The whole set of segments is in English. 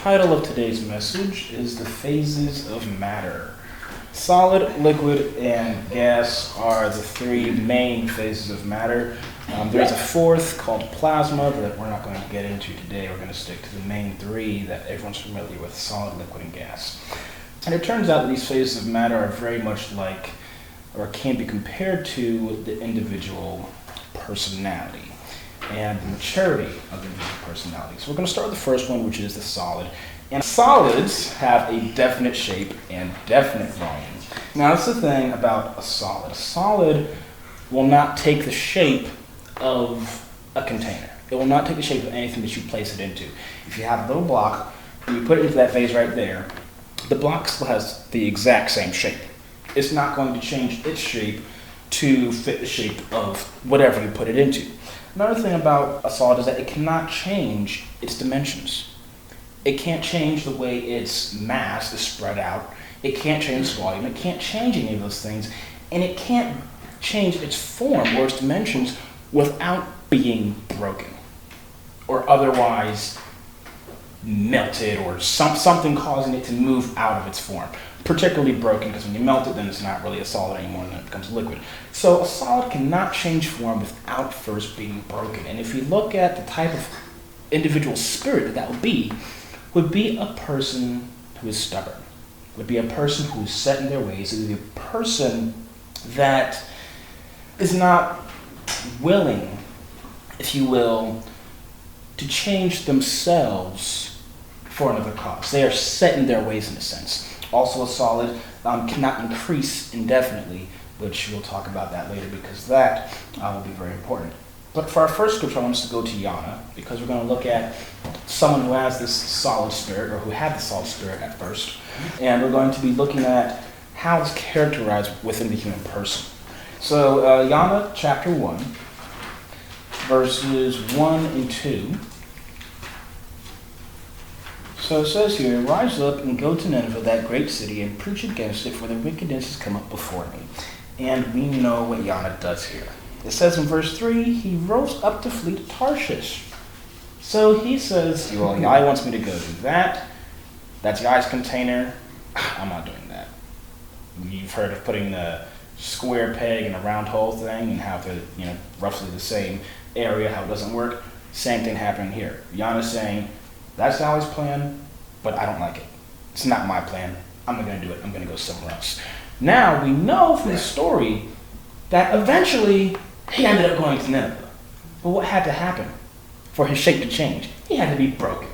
title of today's message is The Phases of Matter. Solid, liquid, and gas are the three main phases of matter. There's a fourth called plasma that we're not going to get into today. We're going to stick to the main three that everyone's familiar with, solid, liquid, and gas. And it turns out that these phases of matter are very much like, or can be compared to, the individual personality and the maturity of the individual personality. So we're going to start with the first one, which is the solid. And solids have a definite shape and definite volume. Now that's the thing about a solid. A solid will not take the shape of a container. It will not take the shape of anything that you place it into. If you have a little block, and you put it into that vase right there, the block still has the exact same shape. It's not going to change its shape to fit the shape of whatever you put it into. Another thing about a solid is that it cannot change its dimensions. It can't change the way its mass is spread out. It can't change its volume. It can't change any of those things. And it can't change its form or its dimensions without being broken or otherwise melted or something causing it to move out of its form. Particularly broken, because when you melt it, then it's not really a solid anymore, and then it becomes liquid. So a solid cannot change form without first being broken. And if you look at the type of individual spirit that would be a person who is stubborn, would be a person who is set in their ways, it would be a person that is not willing, if you will, to change themselves for another cause. They are set in their ways in a sense. Also, a solid cannot increase indefinitely, which we'll talk about that later because that will be very important. But for our first scripture, I want us to go to Yana because we're going to look at someone who has this solid spirit, or who had the solid spirit at first. And we're going to be looking at how it's characterized within the human person. So Yana chapter 1, verses 1 and 2. So it says here, "Rise up and go to Nineveh, that great city, and preach against it, for their wickedness has come up before me." And we know what Yana does here. It says in verse 3, he rose up to flee to Tarshish. So he says, well, Yahweh wants me to go do that. That's Yahweh's container. I'm not doing that. You've heard of putting the square peg in a round hole thing and how they're roughly the same area, how it doesn't work. Same thing happening here. Yana's saying, that's Yahweh's plan, but I don't like it. It's not my plan. I'm not going to do it. I'm going to go somewhere else. Now, we know from the story that eventually he ended up going to Nineveh. But what had to happen for his shape to change? He had to be broken.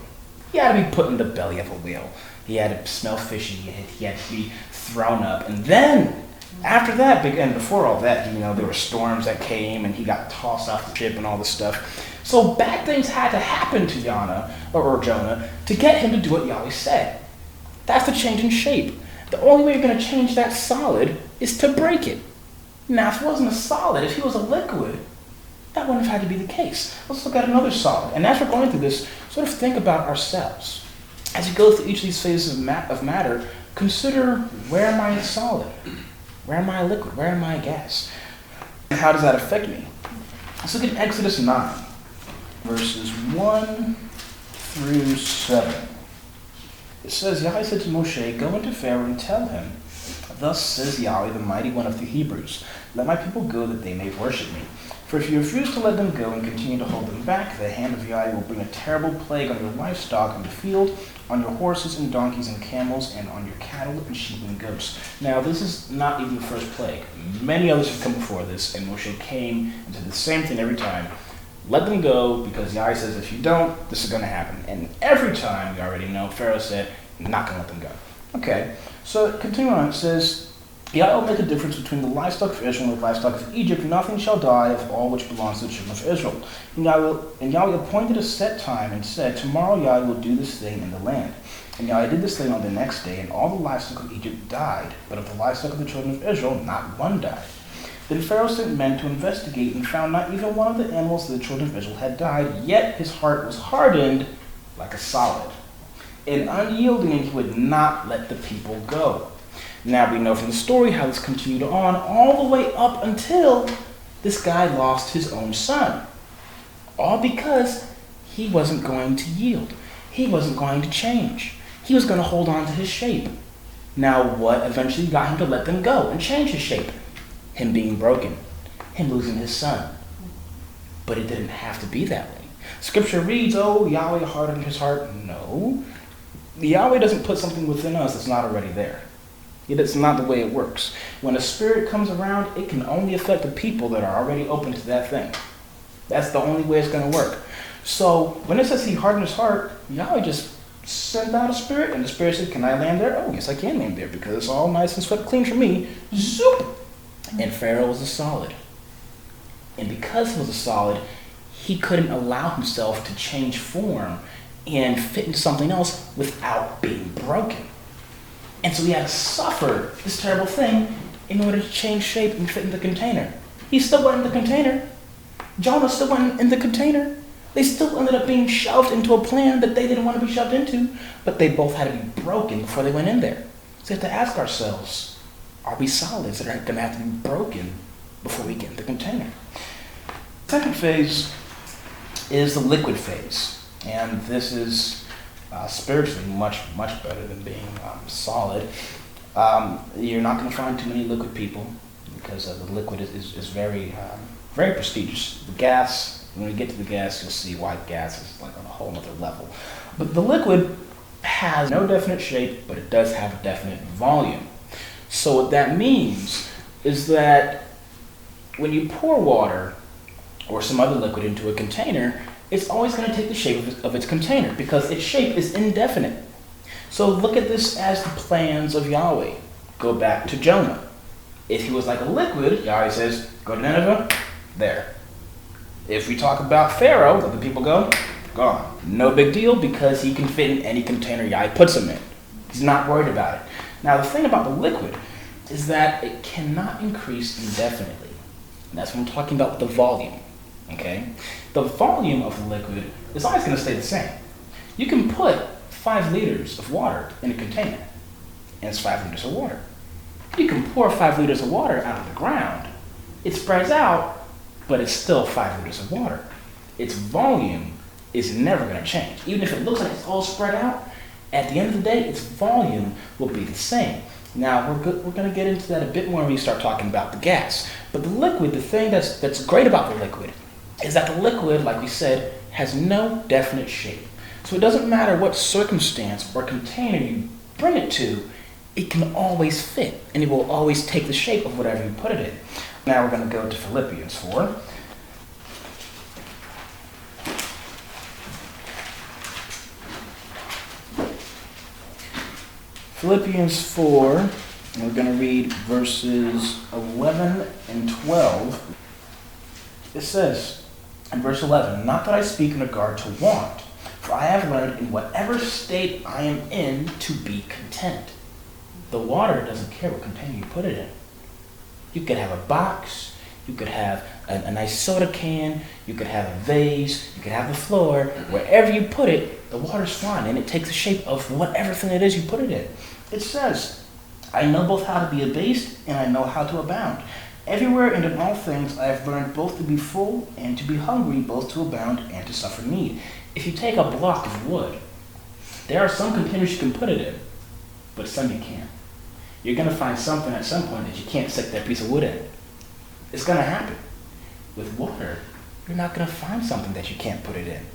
He had to be put in the belly of a whale. He had to smell fishy. He had to be thrown up. And then, after that, and before all that, there were storms that came, and he got tossed off the ship and all this stuff. So bad things had to happen to Yana, or Jonah, to get him to do what Yahweh said. That's the change in shape. The only way you're going to change that solid is to break it. Now, if it wasn't a solid, if he was a liquid, that wouldn't have had to be the case. Let's look at another solid. And as we're going through this, sort of think about ourselves. As you go through each of these phases of matter, consider, where am I a solid? Where am I a liquid? Where am I a gas? And how does that affect me? Let's look at Exodus 9. Verses 1 through 7. It says, Yahweh said to Moshe, "Go into Pharaoh and tell him, thus says Yahweh, the mighty one of the Hebrews, let my people go that they may worship me. For if you refuse to let them go and continue to hold them back, the hand of Yahweh will bring a terrible plague on your livestock in the field, on your horses and donkeys and camels, and on your cattle and sheep and goats." Now, this is not even the first plague. Many others have come before this, and Moshe came and said the same thing every time. Let them go, because Yahweh says if you don't, this is going to happen. And every time, you already know, Pharaoh said, not going to let them go. Okay, so continue on. It says, Yahweh will make a difference between the livestock of Israel and the livestock of Egypt. Nothing shall die of all which belongs to the children of Israel. And Yahweh appointed a set time and said, tomorrow Yahweh will do this thing in the land. And Yahweh did this thing on the next day, and all the livestock of Egypt died. But of the livestock of the children of Israel, not one died. Then Pharaoh sent men to investigate and found not even one of the animals that the children of Israel had died, yet his heart was hardened like a solid. And unyielding, and he would not let the people go. Now we know from the story how this continued on all the way up until this guy lost his own son. All because he wasn't going to yield. he wasn't going to change. He was going to hold on to his shape. Now, what eventually got him to let them go and change his shape? Him being broken, him losing his son. But it didn't have to be that way. Scripture reads, oh, Yahweh hardened his heart. No. Yahweh doesn't put something within us that's not already there. It's not the way it works. When a spirit comes around, it can only affect the people that are already open to that thing. That's the only way it's going to work. So when it says he hardened his heart, Yahweh just sent out a spirit, and the spirit said, can I land there? Oh, yes, I can land there because it's all nice and swept clean for me. Zoop! And Pharaoh was a solid. And because he was a solid, he couldn't allow himself to change form and fit into something else without being broken. And so he had to suffer this terrible thing in order to change shape and fit in the container. He still went in the container. Jonah still went in the container. They still ended up being shoved into a plan that they didn't want to be shoved into, but they both had to be broken before they went in there. So we have to ask ourselves, are we solids that are going to have to be broken before we get in the container? The second phase is the liquid phase. And this is spiritually much better than being solid. You're not going to find too many liquid people because the liquid is very prestigious. The gas, when we get to the gas, you'll see why gas is like on a whole other level. But the liquid has no definite shape, but it does have a definite volume. So what that means is that when you pour water or some other liquid into a container, it's always going to take the shape of its container because its shape is indefinite. So look at this as the plans of Yahweh. Go back to Jonah. If he was like a liquid, Yahweh says, go to Nineveh, there. If we talk about Pharaoh, let the people go, gone. No big deal because he can fit in any container Yahweh puts him in. He's not worried about it. Now the thing about the liquid is that it cannot increase indefinitely. And that's what I'm talking about with the volume. Okay? The volume of the liquid is always going to stay the same. You can put 5 liters of water in a container, and it's 5 liters of water. You can pour 5 liters of water out of the ground. It spreads out, but it's still 5 liters of water. Its volume is never going to change. Even if it looks like it's all spread out, at the end of the day, its volume will be the same. Now, we're going to get into that a bit more when we start talking about the gas. But the liquid, the thing that's great about the liquid is that the liquid, like we said, has no definite shape. So it doesn't matter what circumstance or container you bring it to, it can always fit, and it will always take the shape of whatever you put it in. Now we're going to go to Philippians 4. Philippians 4, and we're going to read verses 11 and 12. It says, in verse 11, not that I speak in regard to want, for I have learned in whatever state I am in to be content. The water doesn't care what container you put it in. You could have a box, you could have a nice soda can, you could have a vase, you could have the floor. Wherever you put it, the water's fine, and it takes the shape of whatever thing it is you put it in. It says, I know both how to be abased and I know how to abound. Everywhere and in all things I have learned both to be full and to be hungry, both to abound and to suffer need. If you take a block of wood, there are some containers you can put it in, but some you can't. You're going to find something at some point that you can't stick that piece of wood in. It's going to happen. With water, you're not going to find something that you can't put it in.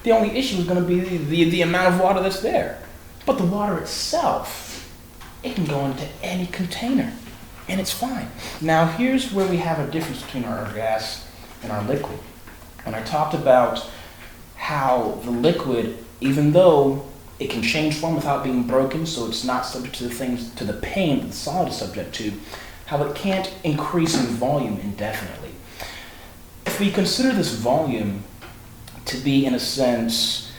The only issue is going to be the amount of water that's there. But the water itself, it can go into any container, and it's fine. Now, here's where we have a difference between our gas and our liquid. When I talked about how the liquid, even though it can change form without being broken, so it's not subject to the pain that the solid is subject to, how it can't increase in volume indefinitely. If we consider this volume to be, in a sense,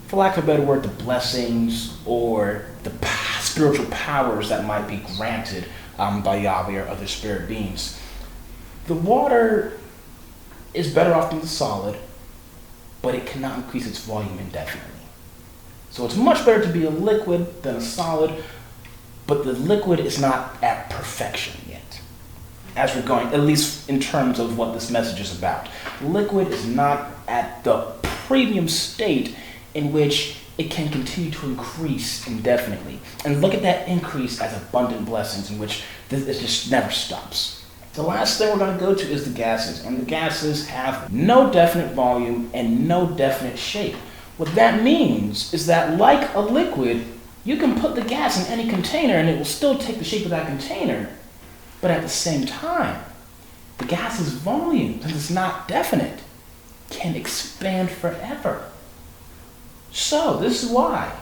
for lack of a better word, the blessings or the spiritual powers that might be granted by Yahweh or other spirit beings, the water is better off than the solid, but it cannot increase its volume indefinitely. So it's much better to be a liquid than a solid, but the liquid is not at perfection yet. As we're going, at least in terms of what this message is about. Liquid is not at the premium state in which it can continue to increase indefinitely. And look at that increase as abundant blessings in which it just never stops. The last thing we're going to go to is the gases. And the gases have no definite volume and no definite shape. What that means is that like a liquid, you can put the gas in any container and it will still take the shape of that container. But at the same time, the gas's volume, since it's not definite, can expand forever. So this is why,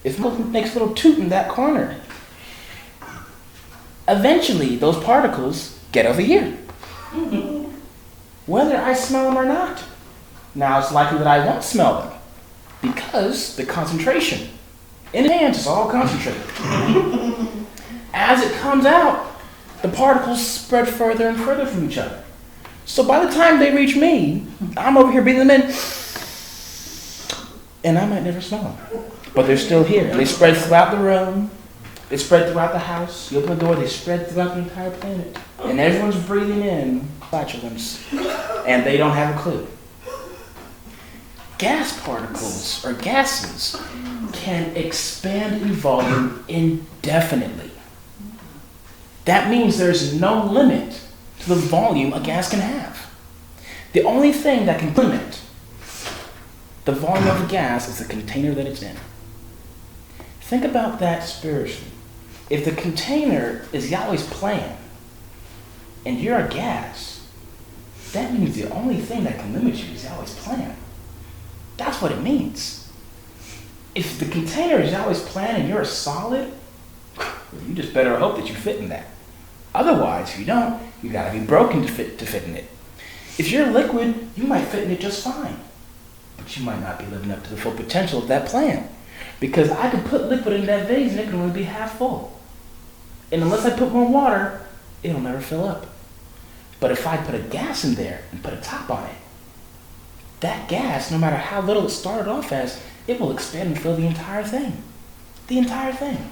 if it makes a little toot in that corner, eventually those particles get over here, whether I smell them or not. Now it's likely that I won't smell them because the concentration in the hands is all concentrated. As it comes out, the particles spread further and further from each other. So by the time they reach me, I'm over here breathing them in, and I might never smell them. But they're still here. And they spread throughout the room. They spread throughout the house. You open the door, they spread throughout the entire planet. And everyone's breathing in flatulence. And they don't have a clue. Gas particles, or gases, can expand in volume indefinitely. That means there's no limit to the volume a gas can have. The only thing that can limit the volume of a gas is the container that it's in. Think about that spiritually. If the container is Yahweh's plan, and you're a gas, that means the only thing that can limit you is Yahweh's plan. That's what it means. If the container is Yahweh's plan and you're a solid, you just better hope that you fit in that. Otherwise, if you don't, you gotta be broken to fit in it. If you're liquid, you might fit in it just fine, but you might not be living up to the full potential of that plan. Because I could put liquid in that vase and it can only be half full. And unless I put more water, it'll never fill up. But if I put a gas in there and put a top on it, that gas, no matter how little it started off as, it will expand and fill the entire thing. The entire thing.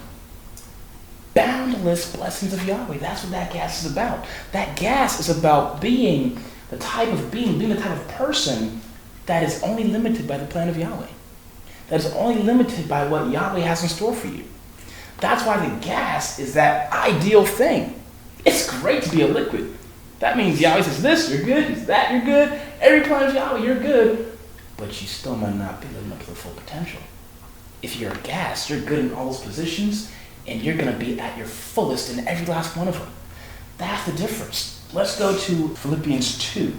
Boundless blessings of Yahweh. That's what that gas is about. That gas is about being the type of being the type of person that is only limited by the plan of Yahweh. That is only limited by what Yahweh has in store for you. That's why the gas is that ideal thing. It's great to be a liquid. That means Yahweh says this, you're good, he's that, you're good. Every plan of Yahweh, you're good. But you still might not be living up to the full potential. If you're a gas, you're good in all those positions, and you're going to be at your fullest in every last one of them. That's the difference. Let's go to Philippians 2.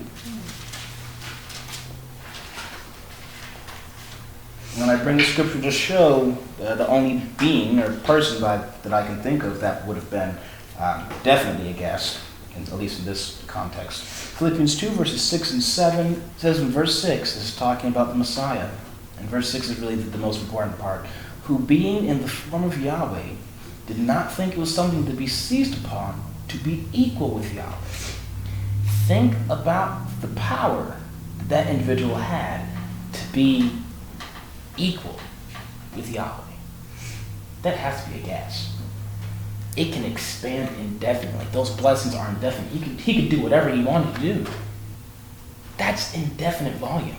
When I bring the scripture to show the only being or person that I can think of that would have been definitely a gas, at least in this context. Philippians 2, verses 6 and 7 says in verse 6, this is talking about the Messiah. And verse 6 is really the most important part. Who being in the form of Yahweh, did not think it was something to be seized upon, to be equal with Yahweh. Think about the power that individual had to be equal with Yahweh. That has to be a gas. It can expand indefinitely. Those blessings are indefinite. He could do whatever he wanted to do. That's indefinite volume.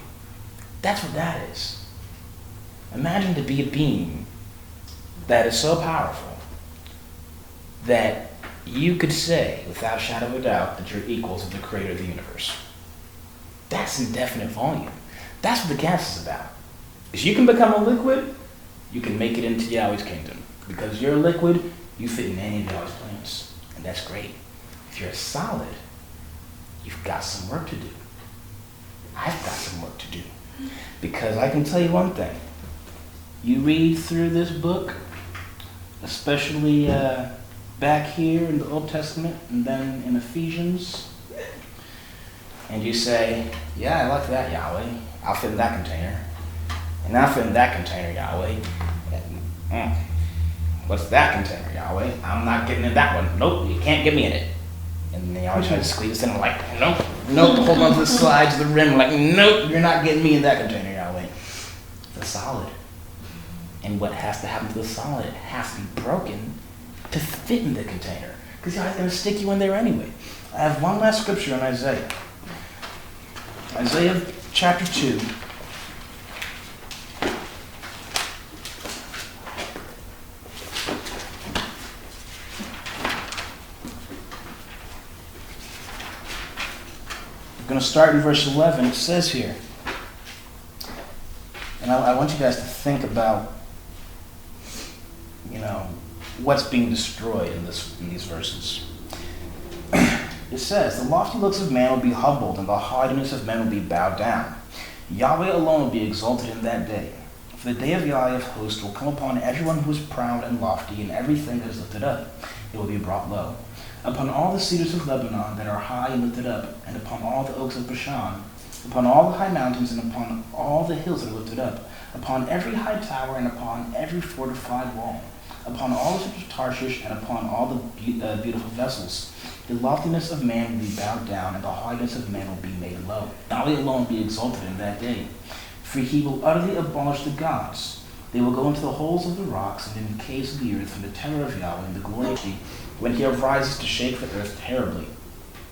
That's what that is. Imagine to be a being that is so powerful that you could say, without a shadow of a doubt, that you're equals of the creator of the universe. That's indefinite volume. That's what the gas is about. If you can become a liquid, you can make it into Yahweh's kingdom. Because you're a liquid, you fit in any of Yahweh's plans. And that's great. If you're a solid, you've got some work to do. I've got some work to do. Because I can tell you one thing. You read through this book, especially back here in the Old Testament and then in Ephesians, and you say, yeah, I like that, Yahweh. I'll fit in that container. And I'll fit in that container, Yahweh. What's that container, Yahweh? I'm not getting in that one. Nope, you can't get me in it. And they always try to squeeze us in. I'm like, nope, hold on to the sides of the rim. Like, nope, you're not getting me in that container, Yahweh. The solid. And what has to happen to the solid? It has to be broken to fit in the container. Because Yahweh's going to stick you in there anyway. I have one last scripture in Isaiah. Isaiah chapter 2. going to start in verse 11. It says here, and I want you guys to think about, what's being destroyed in these verses. It says, the lofty looks of man will be humbled, and the haughtiness of men will be bowed down. Yahweh alone will be exalted in that day. For the day of Yahweh of hosts will come upon everyone who is proud and lofty, and everything that is lifted up, it will be brought low. Upon all the cedars of Lebanon that are high and lifted up, and upon all the oaks of Bashan, upon all the high mountains, and upon all the hills that are lifted up, upon every high tower, and upon every fortified wall, upon all the ships of Tarshish, and upon all the beautiful vessels. The loftiness of man will be bowed down, and the haughtiness of man will be made low. Yahweh alone will be exalted in that day. For he will utterly abolish the gods. They will go into the holes of the rocks and in the caves of the earth from the terror of Yahweh and the glory of He, when he arises to shake the earth terribly.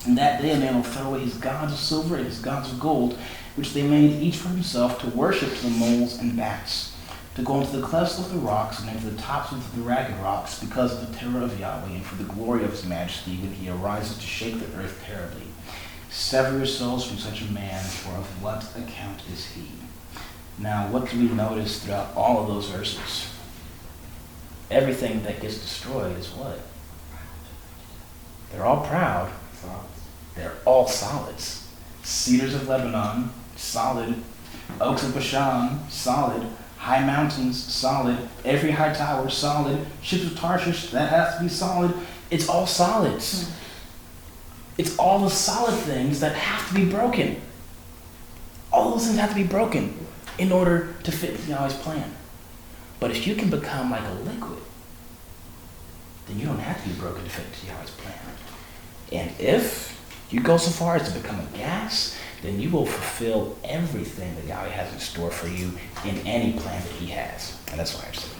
In that day a man will throw away his gods of silver and his gods of gold, which they made each for himself, to worship to the moles and bats, to go into the clefts of the rocks and into the tops of the ragged rocks, because of the terror of Yahweh and for the glory of his majesty, when he arises to shake the earth terribly. Sever yourselves from such a man, for of what account is he? Now, what do we notice throughout all of those verses? Everything that gets destroyed is what? They're all proud. They're all solids. Cedars of Lebanon, solid. Oaks of Bashan, solid. High mountains, solid. Every high tower, solid. Ships of Tarshish, that has to be solid. It's all solids. It's all the solid things that have to be broken. All those things have to be broken in order to fit Yahweh's plan. But if you can become like a liquid, then you don't have to be broken to fit Yahweh's plan. And if you go so far as to become a gas, then you will fulfill everything that Yahweh has in store for you in any plan that he has. And that's why I said.